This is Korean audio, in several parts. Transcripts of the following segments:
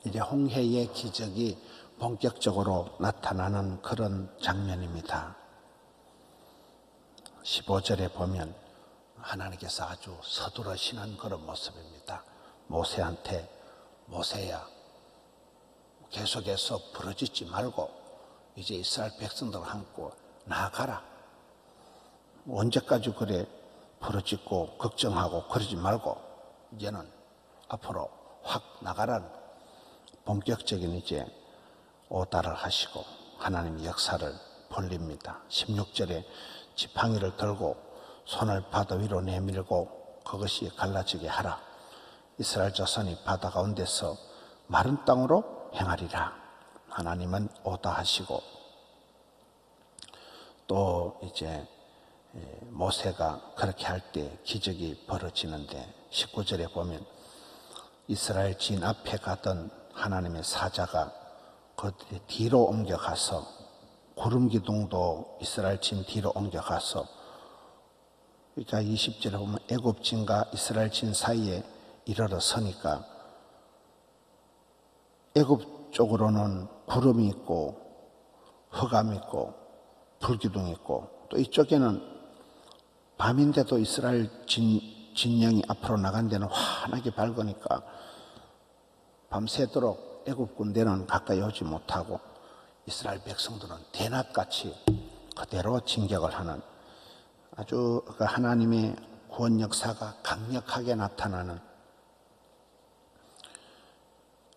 이제 홍해의 기적이 본격적으로 나타나는 그런 장면입니다. 15절에 보면 하나님께서 아주 서두르시는 그런 모습입니다. 모세한테 모세야 계속해서 부르짖지 말고 이제 이스라엘 백성들을 안고 나아가라. 언제까지 그래 부르짖고 걱정하고 그러지 말고 이제는 앞으로 확 나가라는 본격적인 이제 오달을 하시고 하나님의 역사를 벌립니다. 16절에 지팡이를 들고 손을 바다 위로 내밀고 그것이 갈라지게 하라. 이스라엘 자손이 바다 가운데서 마른 땅으로 행하리라. 하나님은 오다 하시고 또 이제 모세가 그렇게 할 때 기적이 벌어지는데 19절에 보면 이스라엘 진 앞에 가던 하나님의 사자가 그 뒤로 옮겨가서 구름 기둥도 이스라엘 진 뒤로 옮겨가서 그러니까 20절에 보면 애굽 진과 이스라엘 진 사이에 이르러 서니까 애굽 쪽으로는 구름이 있고 흑암이 있고 불기둥이 있고 또 이쪽에는 밤인데도 이스라엘 진영이 앞으로 나간 데는 환하게 밝으니까 밤새도록 애굽 군대는 가까이 오지 못하고 이스라엘 백성들은 대낮같이 그대로 진격을 하는 아주 하나님의 구원 역사가 강력하게 나타나는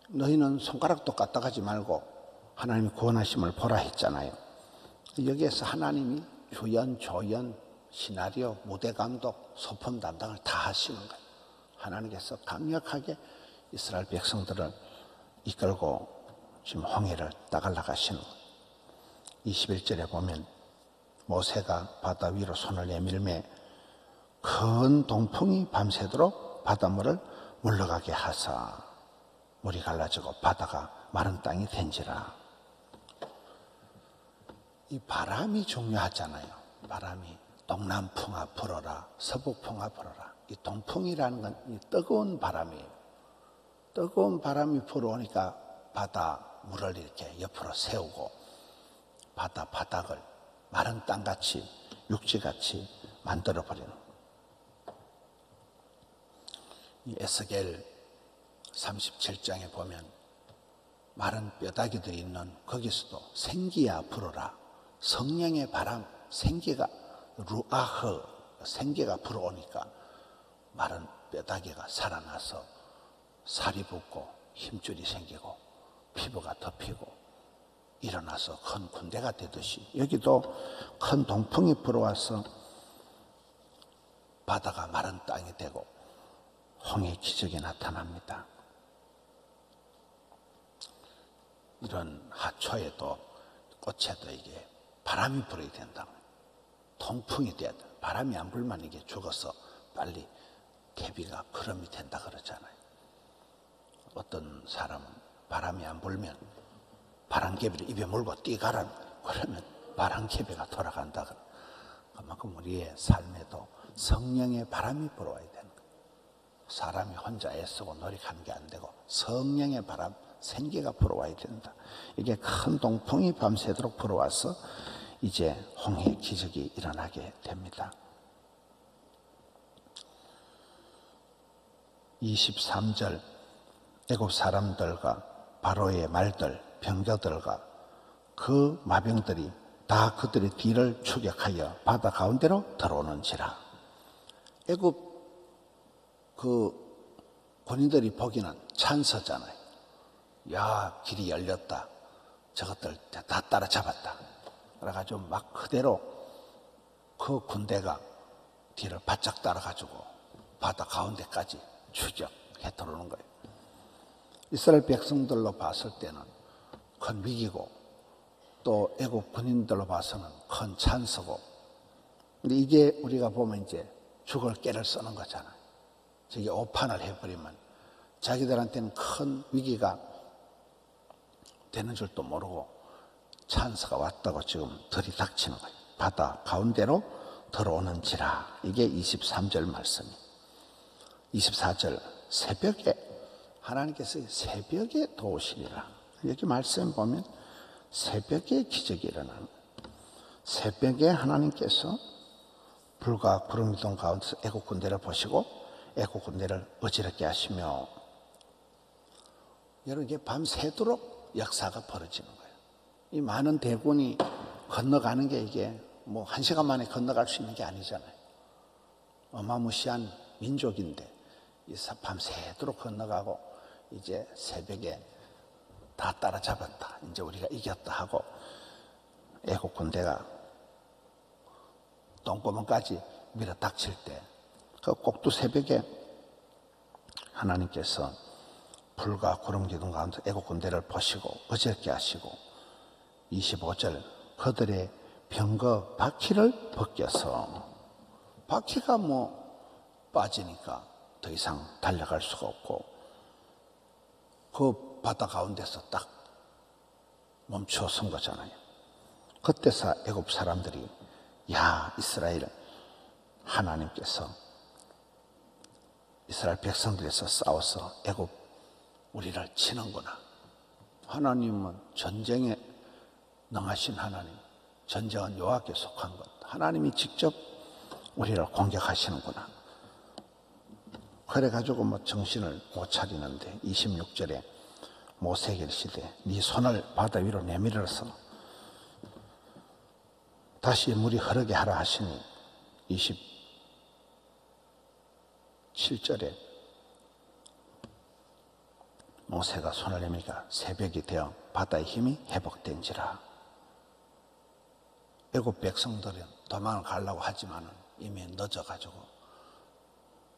너희는 손가락도 까딱하지 말고 하나님이 구원하심을 보라 했잖아요. 여기에서 하나님이 주연, 조연, 시나리오, 무대 감독, 소품 담당을 다 하시는 거예요. 하나님께서 강력하게 이스라엘 백성들을 이끌고 지금 홍해를 따갈라 가시는 거예요. 21절에 보면 모세가 바다 위로 손을 내밀매 큰 동풍이 밤새도록 바닷물을 물러가게 하사 물이 갈라지고 바다가 마른 땅이 된지라. 이 바람이 중요하잖아요. 바람이 동남풍아 불어라, 서북풍아 불어라. 이 동풍이라는 건 이 뜨거운 바람이에요. 뜨거운 바람이 불어오니까 바다 물을 이렇게 옆으로 세우고 바다 바닥을 마른 땅같이 육지같이 만들어버리는 이 에스겔 37장에 보면 마른 뼈다귀들이 있는 거기서도 생기야 불어라. 성령의 바람, 생기가 루아흐, 생기가 불어오니까 마른 뼈다귀가 살아나서 살이 붙고 힘줄이 생기고 피부가 덮이고 일어나서 큰 군대가 되듯이 여기도 큰 동풍이 불어와서 바다가 마른 땅이 되고 홍해 기적이 나타납니다. 이런 하초에도 꽃에도 이게 바람이 불어야 된다. 동풍이 돼야 돼. 바람이 안 불면 이게 죽어서 빨리 개비가 거름이 된다 그러잖아요. 어떤 사람은 바람이 안 불면 바람개비를 입에 물고 뛰가라 그러면 바람개비가 돌아간다. 그만큼 우리의 삶에도 성령의 바람이 불어와야 되는 거예요. 사람이 혼자 애쓰고 노력하는 게 안 되고 성령의 바람, 생기가 불어와야 된다. 이게 큰 동풍이 밤새도록 불어와서 이제 홍해 기적이 일어나게 됩니다. 23절 애굽 사람들과 바로의 말들, 병거들과 그 마병들이 다 그들의 뒤를 추격하여 바다 가운데로 들어오는지라. 애굽 그 군인들이 보기는 찬서잖아요. 야, 길이 열렸다. 저것들 다 따라잡았다. 그래가지고 막 그대로 그 군대가 뒤를 바짝 따라가지고 바다 가운데까지 추격해 들어오는 거예요. 이스라엘 백성들로 봤을 때는 큰 위기고 또 애국 군인들로 봐서는 큰 찬스고 근데 이게 우리가 보면 이제 죽을 깨를 쓰는 거잖아요. 저게 오판을 해버리면 자기들한테는 큰 위기가 되는 줄도 모르고 찬스가 왔다고 지금 들이닥치는 거예요. 바다 가운데로 들어오는지라. 이게 23절 말씀이에요. 24절 새벽에 하나님께서 새벽에 도우시리라. 여기 말씀 보면 새벽에 기적이 일어나는 거예요. 새벽에 하나님께서 불과 구름 기둥 가운데서 애국 군대를 보시고 애국 군대를 어지럽게 하시며, 여러분 이게 밤새도록 역사가 벌어지는 거예요. 이 많은 대군이 건너가는 게 이게 뭐 1시간 만에 건너갈 수 있는 게 아니잖아요. 어마무시한 민족인데 밤새도록 건너가고 이제 새벽에 다 따라잡았다, 이제 우리가 이겼다 하고 애국 군대가 똥구멍까지 밀어 닥칠 때 그 꼭두 새벽에 하나님께서 불과 구름 기둥 가운데 애국 군대를 보시고 어지럽게 하시고, 25절 그들의 병거 바퀴를 벗겨서, 바퀴가 빠지니까 더 이상 달려갈 수가 없고 그 바다 가운데서 딱 멈춰 선 거잖아요. 그때서 애굽 사람들이 야, 이스라엘 하나님께서 이스라엘 백성들에서 싸워서 애굽 우리를 치는구나. 하나님은 전쟁에 능하신 하나님, 전쟁은 여호와께 속한 것, 하나님이 직접 우리를 공격하시는구나. 그래가지고 정신을 못 차리는데 26절에 모세에게 이르시되 네 손을 바다 위로 내밀어서 다시 물이 흐르게 하라 하시니, 27절에 모세가 손을 내미니까 새벽이 되어 바다의 힘이 회복된지라. 애굽 백성들은 도망을 가려고 하지만 이미 늦어가지고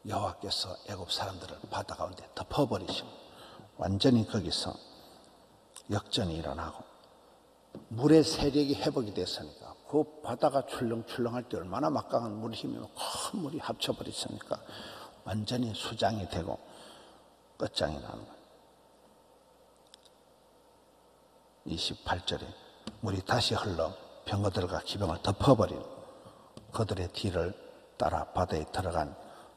여호와께서 애굽 사람들을 바다 가운데 덮어버리시고 완전히 거기서 역전이 일어나고 물의 세력이 회복이 됐으니까, 그 바다가 출렁출렁할 때 얼마나 막강한 물 힘이 큰 물이 합쳐버렸으니까 완전히 수장이 되고 끝장이 나는 거예요. 28절에 물이 다시 흘러 병거들과 기병을 덮어버린, 그들의 뒤를 따라 바다에 들어간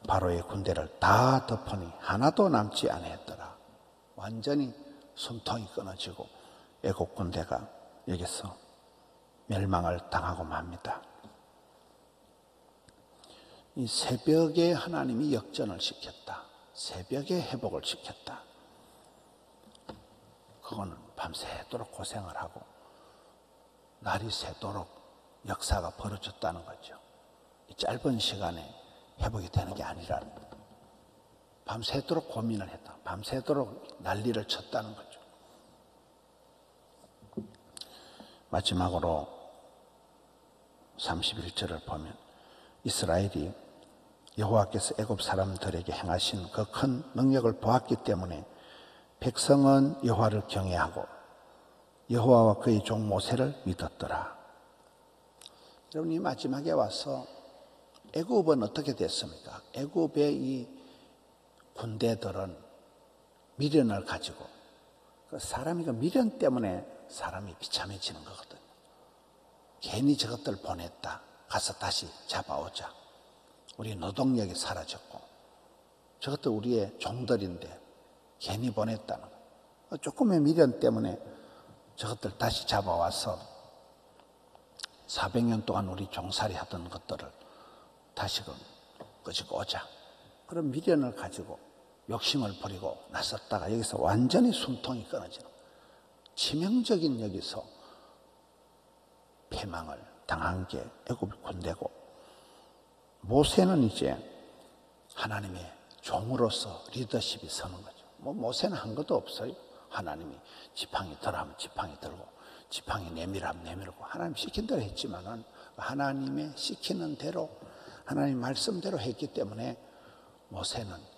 바로의 군대를 다 덮으니 하나도 남지 아니했더라. 완전히 숨통이 끊어지고 애국 군대가 여기서 멸망을 당하고 맙니다. 이 새벽에 하나님이 역전을 시켰다, 새벽에 회복을 시켰다. 그거는 밤새도록 고생을 하고 날이 새도록 역사가 벌어졌다는 거죠. 이 짧은 시간에 회복이 되는 게 아니라 밤새도록 고민을 했다, 밤새도록 난리를 쳤다는 거죠. 마지막으로 31절을 보면 이스라엘이 여호와께서 애굽 사람들에게 행하신 그 큰 능력을 보았기 때문에 백성은 여호와를 경외하고 여호와와 그의 종 모세를 믿었더라. 여러분, 이 마지막에 와서 애굽은 어떻게 됐습니까? 애굽의 이 군대들은 미련을 가지고, 그 사람이 그 미련 때문에 사람이 비참해지는 거거든요. 괜히 저것들 보냈다, 가서 다시 잡아오자. 우리 노동력이 사라졌고 저것도 우리의 종들인데 괜히 보냈다는 거예요. 조금의 미련 때문에 저것들 다시 잡아와서 400년 동안 우리 종살이 하던 것들을 다시금 끄집고 오자. 그런 미련을 가지고 욕심을 부리고 나섰다가 여기서 완전히 숨통이 끊어지는 거예요. 치명적인 여기서 패망을 당한 게 애굽 군대고, 모세는 이제 하나님의 종으로서 리더십이 서는 거죠. 모세는 한 것도 없어요. 하나님이 지팡이 들하면 지팡이 들고, 지팡이 내밀하면 내밀고, 하나님 시킨 대로 했지만은 하나님의 시키는 대로, 하나님 말씀대로 했기 때문에 모세는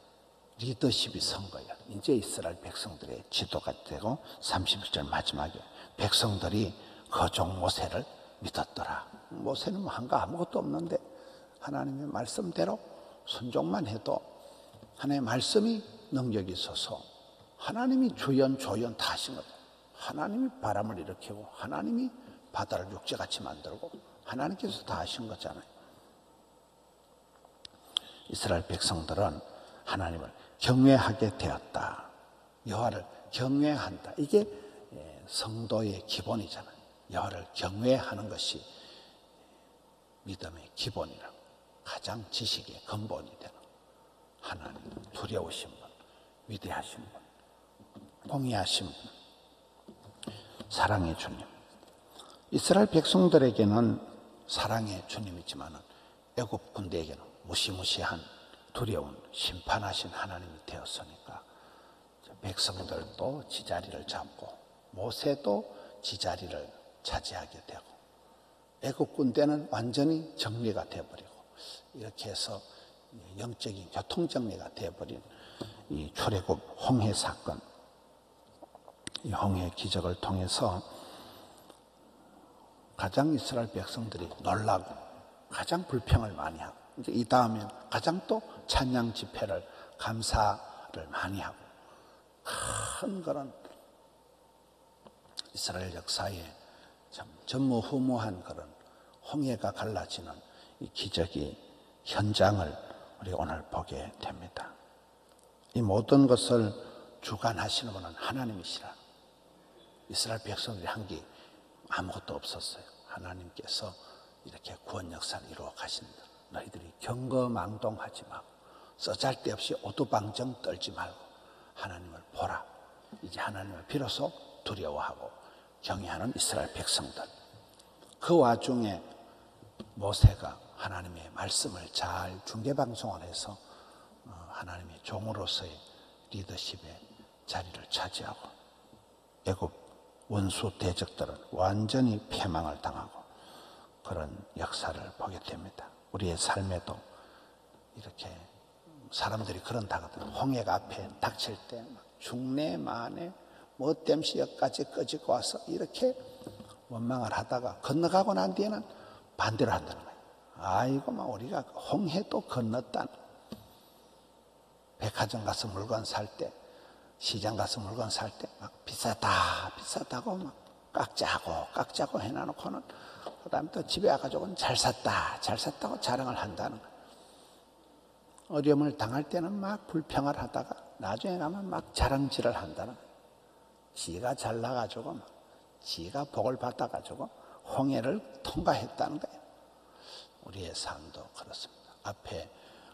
리더십이 선 거예요. 이제 이스라엘 백성들의 지도가 되고 31절 마지막에 백성들이 그 종 모세를 믿었더라. 모세는 한 거 아무것도 없는데 하나님의 말씀대로 순종만 해도 하나님의 말씀이 능력이 있어서 하나님이 주연 조연 다 하신 거예요. 하나님이 바람을 일으키고 하나님이 바다를 육지같이 만들고 하나님께서 다 하신 거잖아요. 이스라엘 백성들은 하나님을 경외하게 되었다. 여호와를 경외한다. 이게 성도의 기본이잖아요. 여호와를 경외하는 것이 믿음의 기본이라고. 가장 지식의 근본이 되는 하나님 두려우신 분, 위대하신 분, 공의하신 분, 사랑의 주님. 이스라엘 백성들에게는 사랑의 주님이지만 애굽 군대에게는 무시무시한 두려운 심판하신 하나님이 되었으니까 백성들도 지자리를 잡고 모세도 지자리를 차지하게 되고 애굽 군대는 완전히 정리가 되어버리고 이렇게 해서 영적인 교통정리가 되어버린 이 출애굽 홍해 사건, 이 홍해 기적을 통해서 가장 이스라엘 백성들이 놀라고 가장 불평을 많이 하고 이제 이 다음엔 가장 또 찬양 집회를 감사를 많이 하고 큰 그런 이스라엘 역사에 참 전무후무한 그런 홍해가 갈라지는 이 기적의 현장을 우리가 오늘 보게 됩니다. 이 모든 것을 주관하시는 분은 하나님이시라. 이스라엘 백성들이 한 게 아무것도 없었어요. 하나님께서 이렇게 구원 역사를 이루어 가신다. 너희들이 경거망동하지 말고 쓰잘데없이 오두방정 떨지 말고 하나님을 보라. 이제 하나님을 비로소 두려워하고 경외하는 이스라엘 백성들. 그 와중에 모세가 하나님의 말씀을 잘 중계방송을 해서 하나님의 종으로서의 리더십의 자리를 차지하고 애굽 원수 대적들은 완전히 패망을 당하고 그런 역사를 보게 됩니다. 우리의 삶에도 이렇게 사람들이 그런다거든요. 홍해가 앞에 닥칠 때 중내 만에 뭐 땜시 여기까지 끄집고 와서 이렇게 원망을 하다가 건너가고 난 뒤에는 반대로 한다는 거예요. 아이고 막 우리가 홍해도 건넜다. 백화점 가서 물건 살 때, 시장 가서 물건 살 때 막 비싸다고 막 깍짜고 해놔놓고는 그 다음에 또 집에 와가지고는 잘 샀다고 자랑을 한다는 거예요. 어려움을 당할 때는 막 불평을 하다가 나중에 가면 막 자랑질을 한다는 거예요. 지가 잘나가지고 막 지가 복을 받아가지고 홍해를 통과했다는 거예요. 우리의 삶도 그렇습니다. 앞에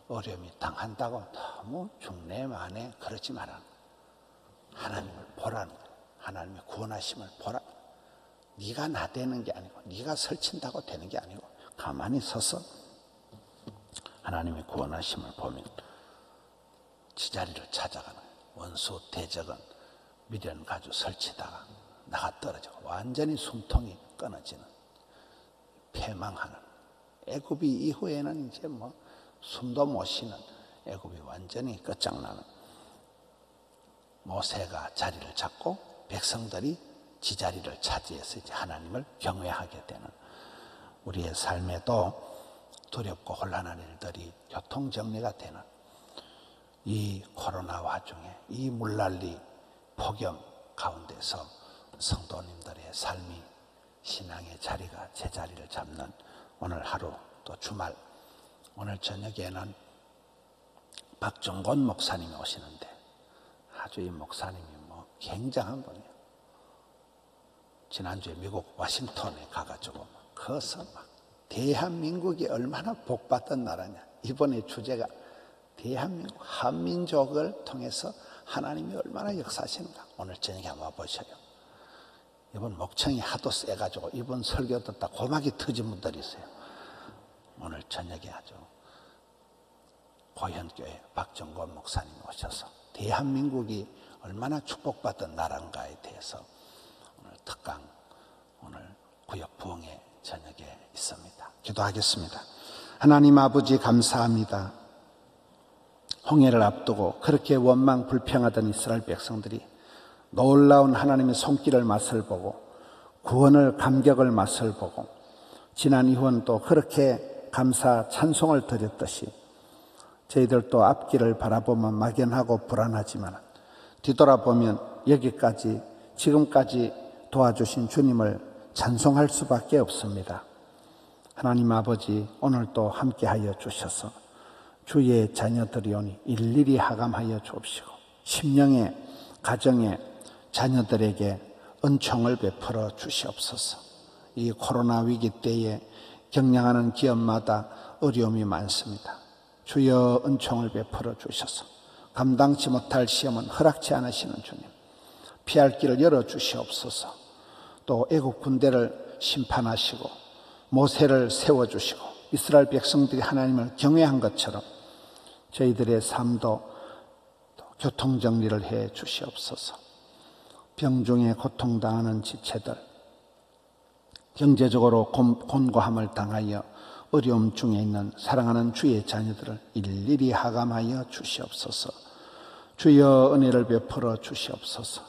어려움이 당한다고 너무 중내만에 그러지 말라는 거예요. 하나님을 보라는 거예요. 하나님의 구원하심을 보라. 네가 나대는 게 아니고 네가 설친다고 되는 게 아니고 가만히 서서 하나님의 구원하심을 보면 지자리를 찾아가는 거예요. 원수 대적은 미련 가지고 설치다가 나가 떨어지고 완전히 숨통이 끊어지는 패망하는 애굽이 이후에는 이제 뭐 숨도 못 쉬는 애굽이 완전히 끝장나는 모세가 자리를 잡고 백성들이 지자리를 차지해서 이제 하나님을 경외하게 되는 우리의 삶에도 두렵고 혼란한 일들이 교통정리가 되는 이 코로나 와중에 이 물난리 폭염 가운데서 성도님들의 삶이 신앙의 자리가 제자리를 잡는 오늘 하루 또 주말 오늘 저녁에는 박종곤 목사님이 오시는데 아주 이 목사님이 뭐 굉장한 분이에요. 지난주에 미국 워싱턴에 가가지고 거기서 막 대한민국이 얼마나 복받던 나라냐. 이번에 주제가 대한민국, 한민족을 통해서 하나님이 얼마나 역사하시는가. 오늘 저녁에 한번 와보셔요. 이번 목청이 하도 세가지고 이번 설교 듣다 고막이 터진 분들이 있어요. 오늘 저녁에 아주 고현교회 박정권 목사님이 오셔서 대한민국이 얼마나 축복받던 나라인가에 대해서 오늘 특강, 오늘 구역 부흥회 저녁에 있습니다. 기도하겠습니다. 하나님 아버지 감사합니다. 홍해를 앞두고 그렇게 원망 불평하던 이스라엘 백성들이 놀라운 하나님의 손길을 맛을 보고 구원을 감격을 맛을 보고 지난 이후는 또 그렇게 감사 찬송을 드렸듯이 저희들도 앞길을 바라보면 막연하고 불안하지만 뒤돌아보면 여기까지 지금까지 도와주신 주님을 찬송할 수밖에 없습니다. 하나님 아버지 오늘도 함께하여 주셔서 주의 자녀들이 오니 일일이 하감하여 주옵시고 심령에 가정에 자녀들에게 은총을 베풀어 주시옵소서. 이 코로나 위기 때에 경영하는 기업마다 어려움이 많습니다. 주여 은총을 베풀어 주셔서 감당치 못할 시험은 허락치 않으시는 주님, 피할 길을 열어주시옵소서. 또 애국 군대를 심판하시고 모세를 세워주시고 이스라엘 백성들이 하나님을 경외한 것처럼 저희들의 삶도 교통정리를 해 주시옵소서. 병중에 고통당하는 지체들, 경제적으로 곤고함을 당하여 어려움 중에 있는 사랑하는 주의 자녀들을 일일이 하감하여 주시옵소서. 주여 은혜를 베풀어 주시옵소서.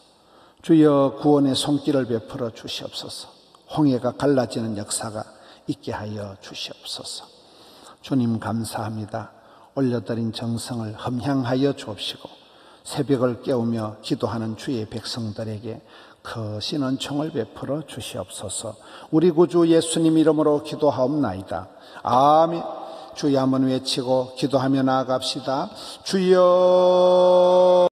주여 구원의 손길을 베풀어 주시옵소서. 홍해가 갈라지는 역사가 있게 하여 주시옵소서. 주님 감사합니다. 올려드린 정성을 흠향하여 주옵시고 새벽을 깨우며 기도하는 주의 백성들에게 크신 은총을 베풀어 주시옵소서. 우리 구주 예수님 이름으로 기도하옵나이다. 아멘. 주여 한번 외치고 기도하며 나아갑시다. 주여.